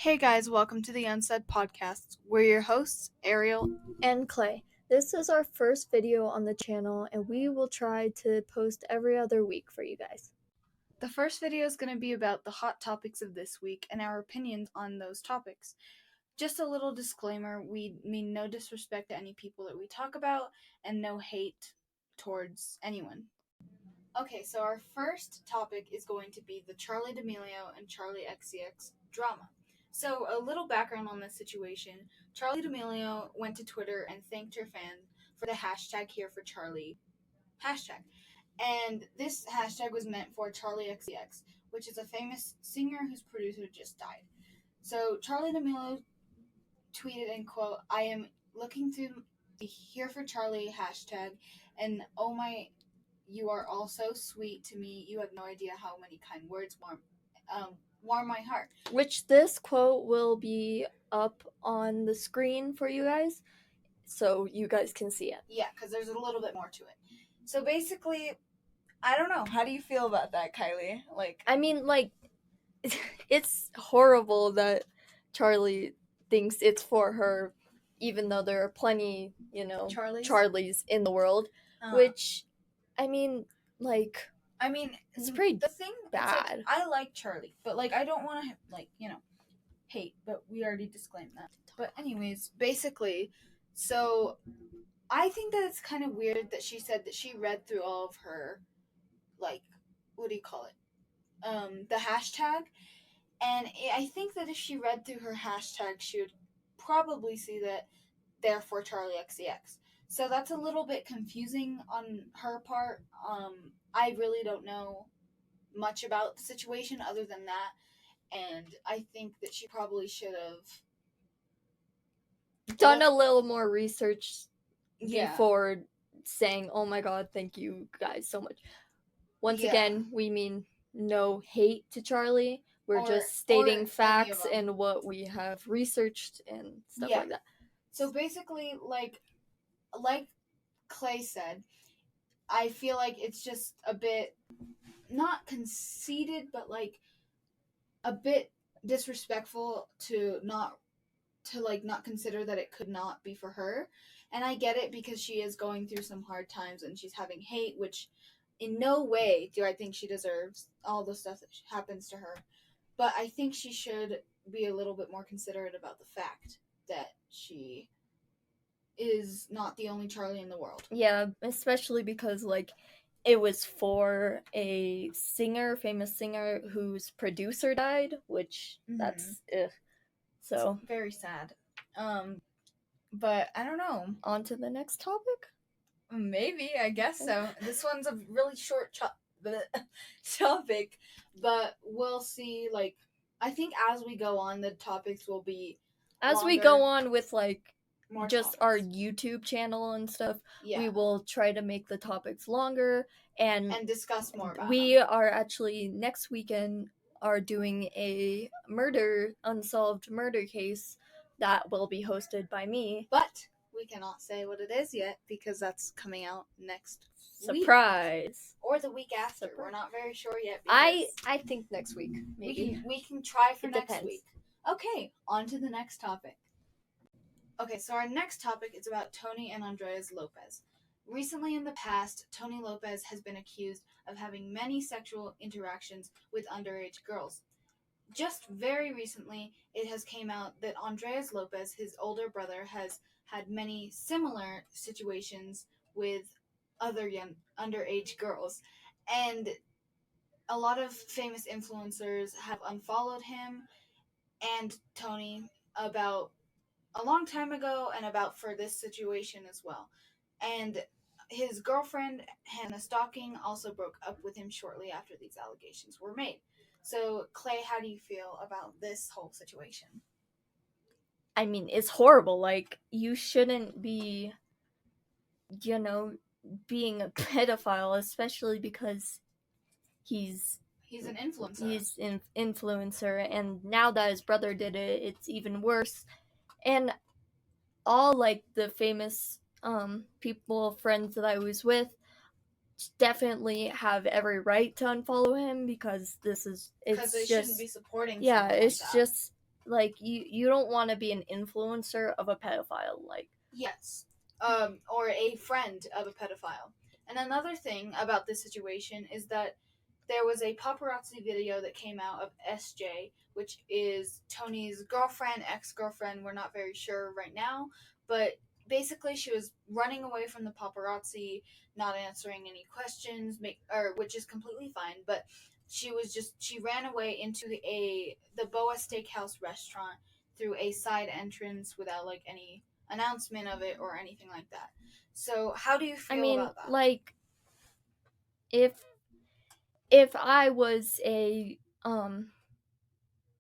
Hey guys, welcome to the Unsaid Podcast. We're your hosts, Ariel and Clay. This is our first video on the channel, and we will try to post every other week for you guys. The first video is going to be about the hot topics of this week and our opinions on those topics. Just a little disclaimer, we mean no disrespect to any people that we talk about and no hate towards anyone. Okay, so our first topic is going to be the Charli D'Amelio and Charli XCX drama. So, a little background on this situation. Charli D'Amelio went to Twitter and thanked her fans for the hashtag Here for Charli hashtag. And this hashtag was meant for Charli XCX, which is a famous singer whose producer just died. So, Charli D'Amelio tweeted and quote, "I am looking through the Here for Charli hashtag, and oh my, you are all so sweet to me. You have no idea how many kind words warm my heart." Which this quote will be up on the screen for you guys, so you guys can see it. Yeah, because there's a little bit more to it. So basically, I don't know. How do you feel about that, Kylie? It's horrible that Charli thinks it's for her, even though there are plenty, Charlies in the world, which, it's pretty the thing bad. I like Charli, but I don't want to hate, but we already disclaimed that. But anyways, basically, so I think that it's kind of weird that she said that she read through all of her, what do you call it? The hashtag. And I think that if she read through her hashtag, she would probably see that they're for Charli XCX. So that's a little bit confusing on her part. I really don't know much about the situation other than that. And I think that she probably should have done a little more research before saying, "Oh my god, thank you guys so much." Once again, we mean no hate to Charli. We're just stating facts and what we have researched and stuff like that. So basically, like Clay said, I feel like it's just a bit not conceited, but a bit disrespectful to not consider that it could not be for her. And I get it because she is going through some hard times and she's having hate, which in no way do I think she deserves all the stuff that happens to her. But I think she should be a little bit more considerate about the fact that she is not the only Charli in the world. Yeah, especially because it was for a famous singer whose producer died, which that's so it's very sad. But I don't know. On to the next topic? Maybe, I guess so. This one's a really short topic, but we'll see. I think as we go on, the topics will be as longer. We go on with more just topics. Our YouTube channel and stuff. Yeah. We will try to make the topics longer and discuss more about we them. Are actually next weekend are doing a unsolved murder case that will be hosted by me. But we cannot say what it is yet because that's coming out next surprise week. Or the week after. We're not very sure yet. I think next week, maybe. We can try for next week. Okay, on to the next topic. Okay, so our next topic is about Tony and Andreas Lopez. Recently in the past, Tony Lopez has been accused of having many sexual interactions with underage girls. Just very recently, it has came out that Andreas Lopez, his older brother, has had many similar situations with other young underage girls. And a lot of famous influencers have unfollowed him and Tony about a long time ago and about for this situation as well. And his girlfriend, Hannah Stocking, also broke up with him shortly after these allegations were made. So, Clay, how do you feel about this whole situation? I mean, it's horrible. You shouldn't be, being a pedophile, especially because he's an influencer. He's an influencer, and now that his brother did it, it's even worse. And all, the famous friends that I was with definitely have every right to unfollow him because it's they just shouldn't be supporting. Yeah, it's like just like you don't want to be an influencer of a pedophile, like. Yes. Or a friend of a pedophile. And another thing about this situation is that there was a paparazzi video that came out of SJ, which is Tony's girlfriend, ex-girlfriend, we're not very sure right now, but basically she was running away from the paparazzi, not answering any questions, which is completely fine, but she ran away into the Boa Steakhouse restaurant through a side entrance without like any announcement of it or anything like that. So how do you feel about that? Like, if I was a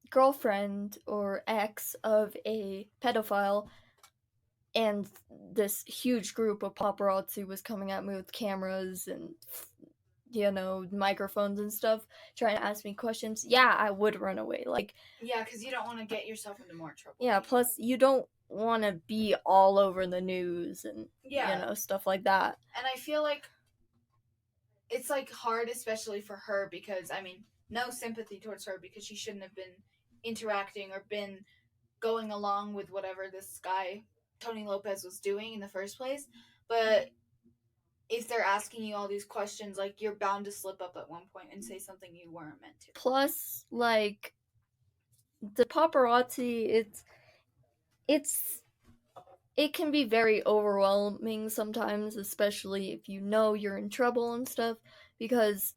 girlfriend or ex of a pedophile and this huge group of paparazzi was coming at me with cameras and microphones and stuff trying to ask me questions, yeah, I would run away. Like, yeah, because you don't want to get yourself into more trouble. Yeah, plus you don't want to be all over the news and stuff like that. And I feel like it's like hard, especially for her, because I mean, no sympathy towards her because she shouldn't have been interacting or been going along with whatever this guy Tony Lopez was doing in the first place. But if they're asking you all these questions, like, you're bound to slip up at one point and say something you weren't meant to. Plus, like, the paparazzi, it can be very overwhelming sometimes, especially if you know you're in trouble and stuff, because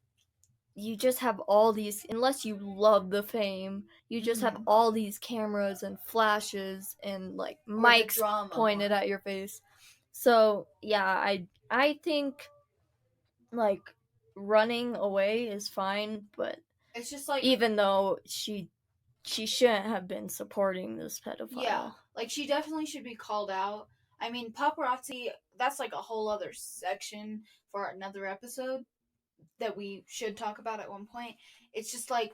you just have all these, unless you love the fame, you just have all these cameras and flashes and like mics pointed at your face. So yeah, I think like running away is fine, but it's just like, even though she shouldn't have been supporting this pedophile. Yeah, like, she definitely should be called out. I mean, paparazzi, that's like a whole other section for another episode that we should talk about at one point. It's just like,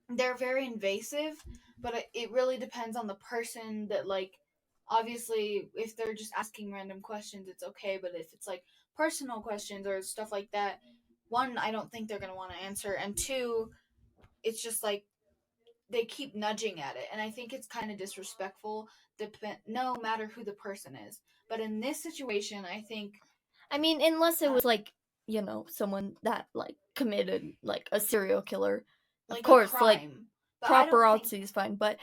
they're very invasive, but it really depends on the person that, like, obviously, if they're just asking random questions, it's okay, but if it's like personal questions or stuff like that, one, I don't think they're going to want to answer, and two, it's just like, they keep nudging at it, and I think it's kind of disrespectful, no matter who the person is. But in this situation, I think, I mean, unless it was like, someone that like committed like a serial killer, like, of course, a crime, like paparazzi is fine. But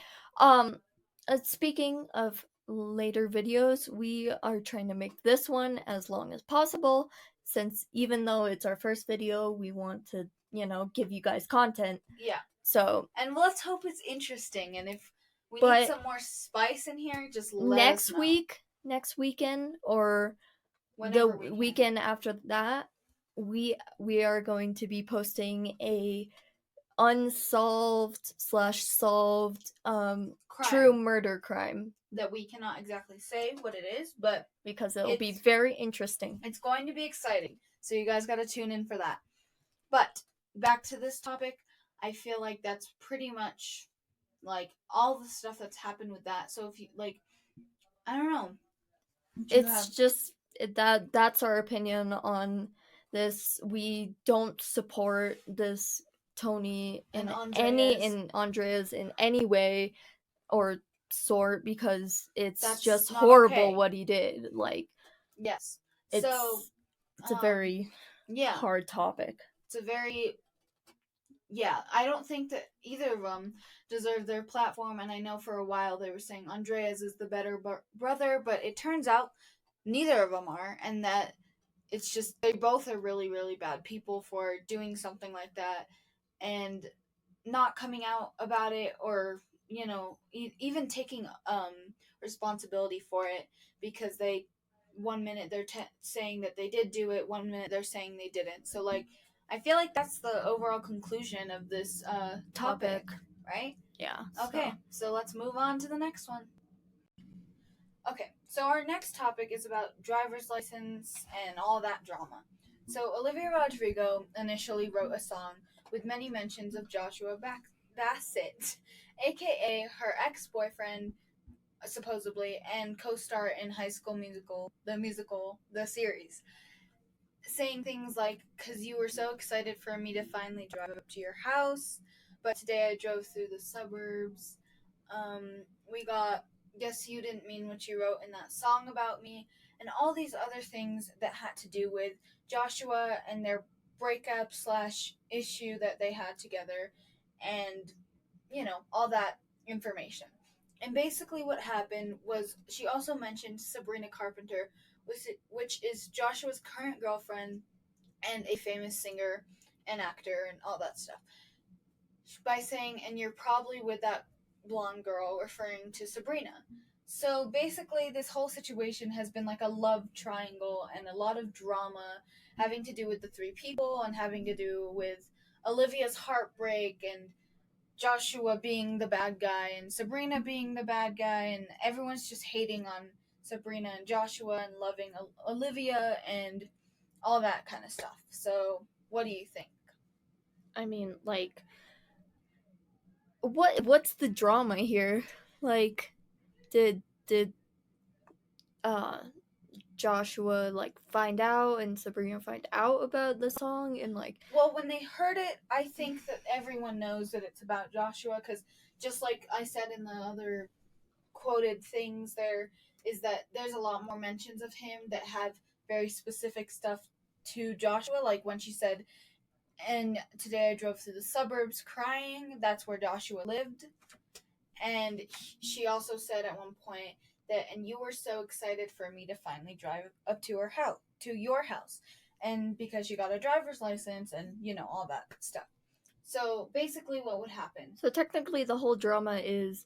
speaking of later videos, we are trying to make this one as long as possible, since even though it's our first video, we want to give you guys content. Yeah. So, and let's hope it's interesting, and if we need some more spice in here, just let us know. Next weekend, or whenever the weekend after that, we are going to be posting a unsolved / solved true murder crime that we cannot exactly say what it is, but because it'll be very interesting. It's going to be exciting, so you guys got to tune in for that. But back to this topic, I feel like that's pretty much like all the stuff that's happened with that. So if you like, I don't know, just that's our opinion on this. We don't support this Tony and Andreas in any way or sort, because that's just horrible what he did. Like, yes, it's a very hard topic. It's a very I don't think that either of them deserve their platform, and I know for a while they were saying Andreas is the better brother, but it turns out neither of them are, and that it's just they both are really, really bad people for doing something like that and not coming out about it, or even taking responsibility for it, because they 1 minute they're saying that they did do it, 1 minute they're saying they didn't. So like, I feel like that's the overall conclusion of this topic, right? Yeah. Okay, so let's move on to the next one. Okay, so our next topic is about driver's license and all that drama. So Olivia Rodrigo initially wrote a song with many mentions of Joshua Bassett, aka her ex-boyfriend, supposedly, and co-star in High School Musical, the series, saying things like, "'Cause you were so excited for me to finally drive up to your house, but today I drove through the suburbs." We got Guess You Didn't Mean What You Wrote in That Song About Me, and all these other things that had to do with Joshua and their breakup / issue that they had together, and all that information. And basically, what happened was she also mentioned Sabrina Carpenter, which is Joshua's current girlfriend and a famous singer and actor and all that stuff, by saying, and you're probably with that blonde girl, referring to Sabrina. So basically, this whole situation has been like a love triangle and a lot of drama having to do with the three people and having to do with Olivia's heartbreak and Joshua being the bad guy and Sabrina being the bad guy, and everyone's just hating on Sabrina and Joshua and loving Olivia and all that kind of stuff. So, what do you think? I mean, like, what's the drama here? Like, did uh Joshua like find out and Sabrina find out about the song and like? Well, when they heard it, I think that everyone knows that it's about Joshua, because just like I said in the other quoted things, there is that there's a lot more mentions of him that have very specific stuff to Joshua, like when she said, and today I drove through the suburbs crying, that's where Joshua lived. And she also said at one point that, and you were so excited for me to finally drive up to your house, and because she got a driver's license and all that stuff. So basically, what would happen? So technically, the whole drama is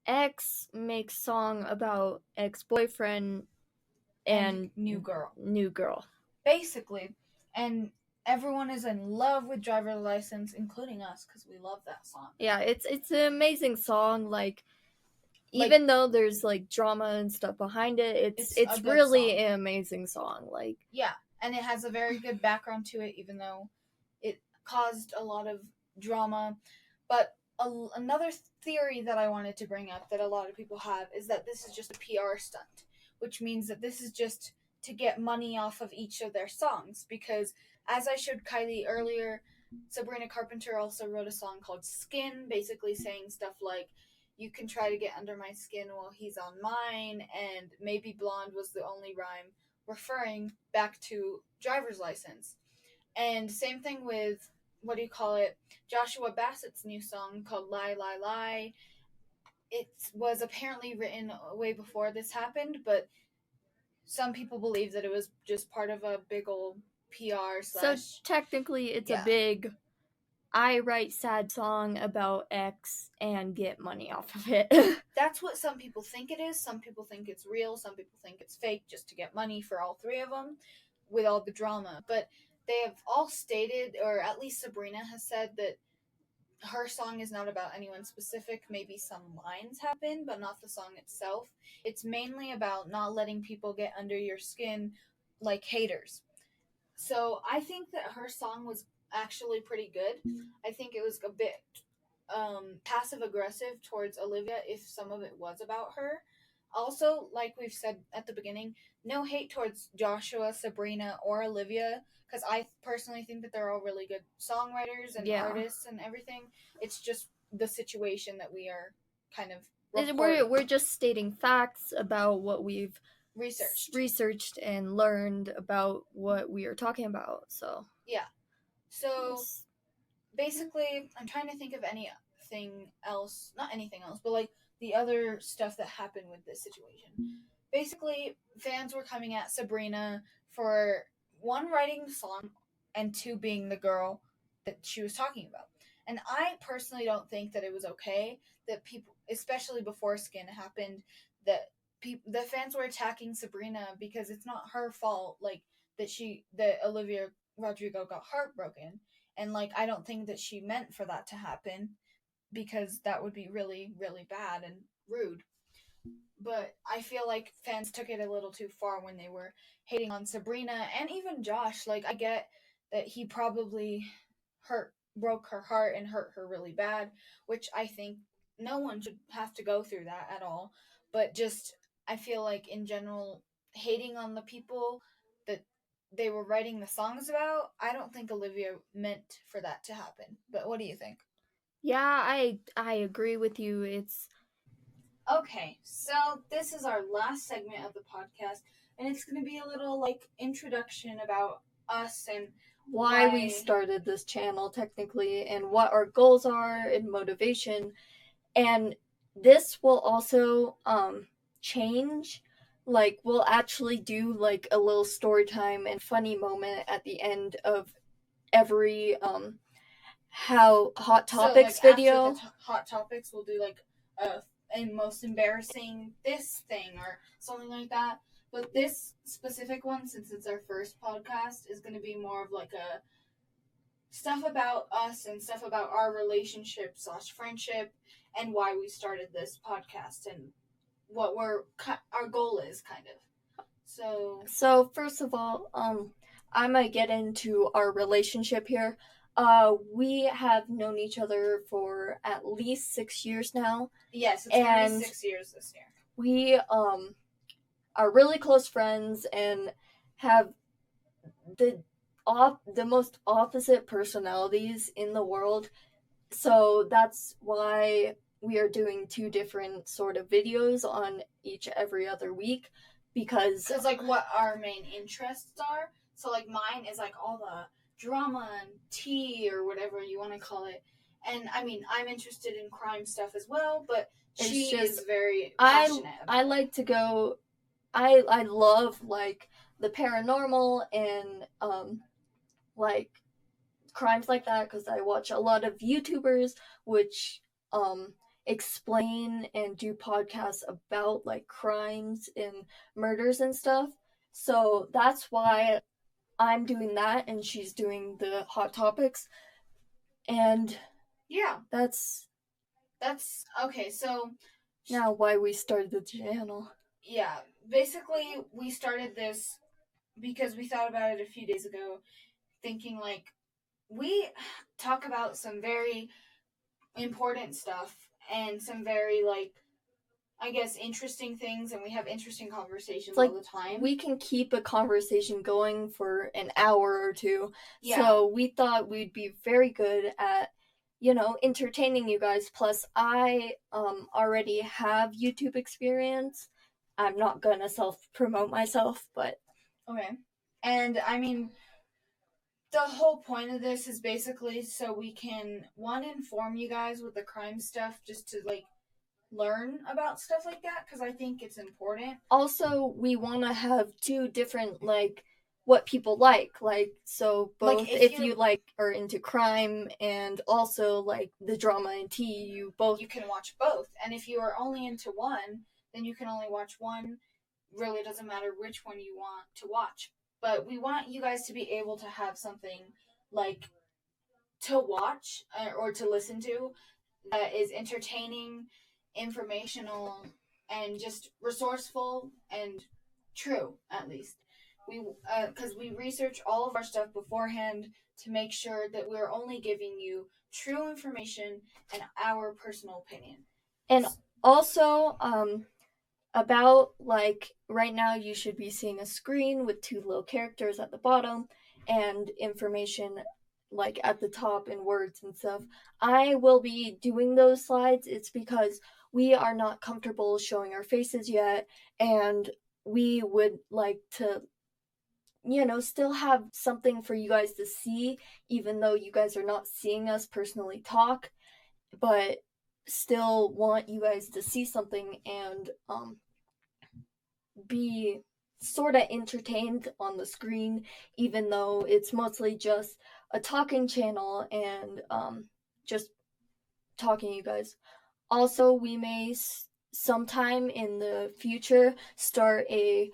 ex makes song about ex-boyfriend and new girl. New girl. Basically, and everyone is in love with Driver's License, including us, because we love that song. Yeah, it's an amazing song. Like, even though there's like drama and stuff behind it, it's really an amazing song. Like, yeah, and it has a very good background to it, even though it caused a lot of drama. But another theory that I wanted to bring up that a lot of people have is that this is just a PR stunt, which means that this is just to get money off of each of their songs. Because as I showed Kylie earlier, Sabrina Carpenter also wrote a song called Skin, basically saying stuff like, you can try to get under my skin while he's on mine, and maybe blonde was the only rhyme, referring back to Driver's License. And same thing with, Joshua Bassett's new song called Lie, Lie, Lie. It was apparently written way before this happened, but some people believe that it was just part of a big old PR / So technically, it's a big, I write sad song about X and get money off of it. That's what some people think it is. Some people think it's real. Some people think it's fake just to get money for all three of them with all the drama. But they have all stated, or at least Sabrina has said, that her song is not about anyone specific. Maybe some lines happen, but not the song itself. It's mainly about not letting people get under your skin like haters. So I think that her song was actually pretty good. I think it was a bit passive aggressive towards Olivia if some of it was about her. Also, like we've said at the beginning, no hate towards Joshua, Sabrina, or Olivia, because I personally think that they're all really good songwriters and artists and everything. It's just the situation that we are kind of reporting. We're just stating facts about what we've researched and learned about what we are talking about. So yeah. So basically, I'm trying to think of anything else, not anything else, but like the other stuff that happened with this situation. Basically, fans were coming at Sabrina for, one, writing the song, and two, being the girl that she was talking about. And I personally don't think that it was okay that people, especially before Skin happened, that the fans were attacking Sabrina because it's not her fault, like, that Olivia Rodrigo got heartbroken. And like, I don't think that she meant for that to happen, because that would be really, really bad and rude. But I feel like fans took it a little too far when they were hating on Sabrina and even Josh. Like, I get that he probably broke her heart and hurt her really bad, which I think no one should have to go through that at all. But just, I feel like in general, hating on the people that they were writing the songs about, I don't think Olivia meant for that to happen. But what do you think? Yeah, I agree with you. It's Okay, so this is our last segment of the podcast, and it's going to be a little like introduction about us and why we started this channel technically and what our goals are and motivation. And this will also change. Like we'll actually do like a little story time and funny moment at the end of every how hot topics so, like, video. After the hot topics, we'll do like a most embarrassing this thing or something like that. But this specific one, since it's our first podcast, is going to be more of like a stuff about us and stuff about our relationship / friendship and why we started this podcast and what our goal is, kind of. So first of all, I might get into our relationship here. We have known each other for at least 6 years now. Yes, it's gonna be 6 years this year. We are really close friends and have the most opposite personalities in the world. So that's why we are doing 2 different sort of videos on each every other week because like what our main interests are. So like mine is like all the drama and tea or whatever you want to call it. And I mean, I'm interested in crime stuff as well, but she is very passionate about I like to go I love like the paranormal and like crimes like that because I watch a lot of YouTubers which explain and do podcasts about like crimes and murders and stuff. So that's why I'm doing that and she's doing the hot topics. And yeah, that's okay. So now why we started the channel. Yeah, basically we started this because we thought about it a few days ago, thinking like we talk about some very important stuff and some very like I guess interesting things, and we have interesting conversations all the time. We can keep a conversation going for an hour or two. Yeah. So we thought we'd be very good at entertaining you guys. Plus I already have YouTube experience. I'm not gonna self-promote myself, but okay. And I mean, the whole point of this is basically so we can inform you guys with the crime stuff, just to like learn about stuff like that, because I think it's important. Also, we want to have 2 different like what people like so both like if you like are into crime and also like the drama and tea, you can watch both. And if you are only into one, then you can only watch one. Really doesn't matter which one you want to watch, but we want you guys to be able to have something like to watch or to listen to that is entertaining, informational, and just resourceful and true, at least. Because we research all of our stuff beforehand to make sure that we're only giving you true information and our personal opinion. And also, about like right now you should be seeing a screen with 2 little characters at the bottom and information like at the top in words and stuff. I will be doing those slides. It's because we are not comfortable showing our faces yet, and we would like to still have something for you guys to see, even though you guys are not seeing us personally talk, but still want you guys to see something and be sort of entertained on the screen, even though it's mostly just a talking channel and just talking to you guys. Also, we may sometime in the future start a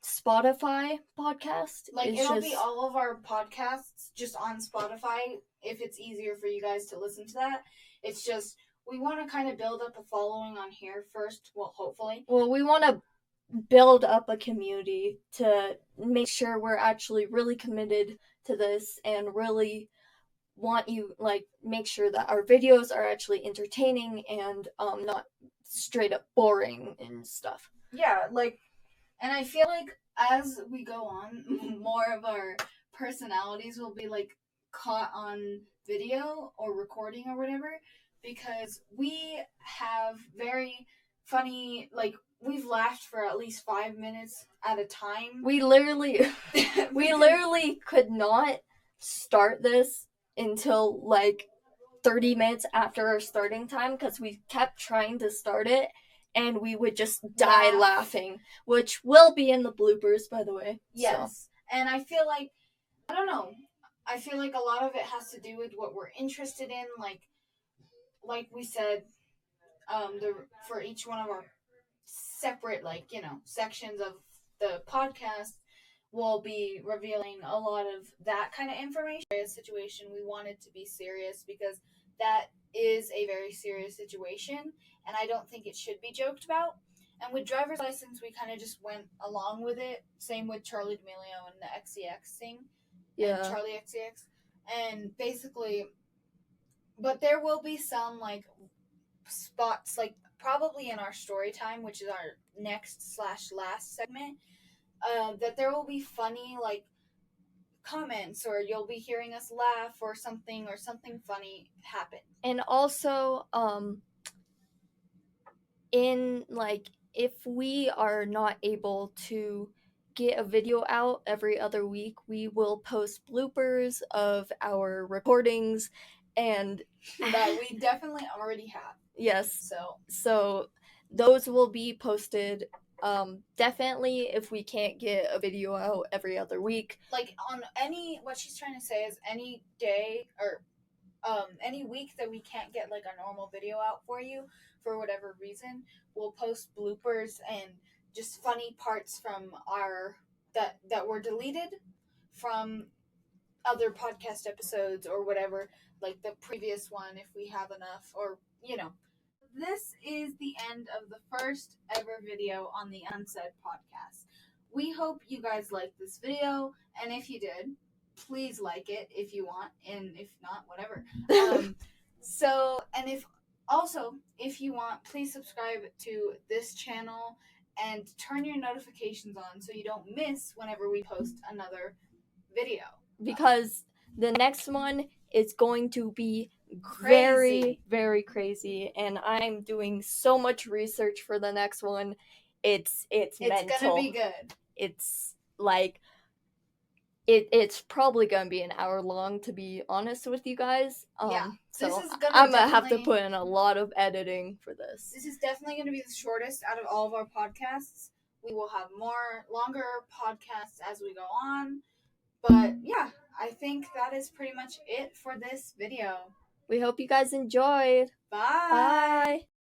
Spotify podcast. Like it'll be all of our podcasts just on Spotify if it's easier for you guys to listen to that. It's just we want to kind of build up a following on here first. Well, hopefully. Well, we want to build up a community to make sure we're actually really committed to this and really want you like make sure that our videos are actually entertaining and not straight up boring and stuff. Yeah, like, and I feel like as we go on, more of our personalities will be like caught on video or recording or whatever, because we have very funny, like, we've laughed for at least 5 minutes at a time. We literally could not start this until like 30 minutes after our starting time because we kept trying to start it and we would just die laughing, which will be in the bloopers, by the way. Yes. So. And I feel like, I don't know, I feel like a lot of it has to do with what we're interested in, like we said, for each one of our separate, sections of the podcast, we'll be revealing a lot of that kind of information. Situation, we wanted to be serious because that is a very serious situation, and I don't think it should be joked about. And with driver's license, we kind of just went along with it. Same with Charlie D'Amelio and the XCX thing. Yeah. And Charlie XCX. And basically, but there will be some, spots, probably in our story time, which is our next/last segment, that there will be funny, comments, or you'll be hearing us laugh or something funny happen. And also, if we are not able to get a video out every other week, we will post bloopers of our recordings and that we definitely already have. Yes. So those will be posted. Definitely if we can't get a video out every other week. On what she's trying to say is any day or any week that we can't get a normal video out for you for whatever reason, we'll post bloopers and just funny parts from that were deleted from other podcast episodes or whatever, like the previous one if we have enough, or This is the end of the first ever video on the Unsaid Podcast. We hope you guys liked this video, and if you did, please like it if you want, and if not, whatever. If you want, please subscribe to this channel and turn your notifications on so you don't miss whenever we post another video. Because the next one is going to be very, very crazy, and I'm doing so much research for the next one. It's mental. It's gonna be good. It's it's probably gonna be an hour long, to be honest with you guys. So I'm gonna have to put in a lot of editing for this. This is definitely gonna be the shortest out of all of our podcasts. We will have longer podcasts as we go on. But yeah, I think that is pretty much it for this video. We hope you guys enjoyed. Bye. Bye.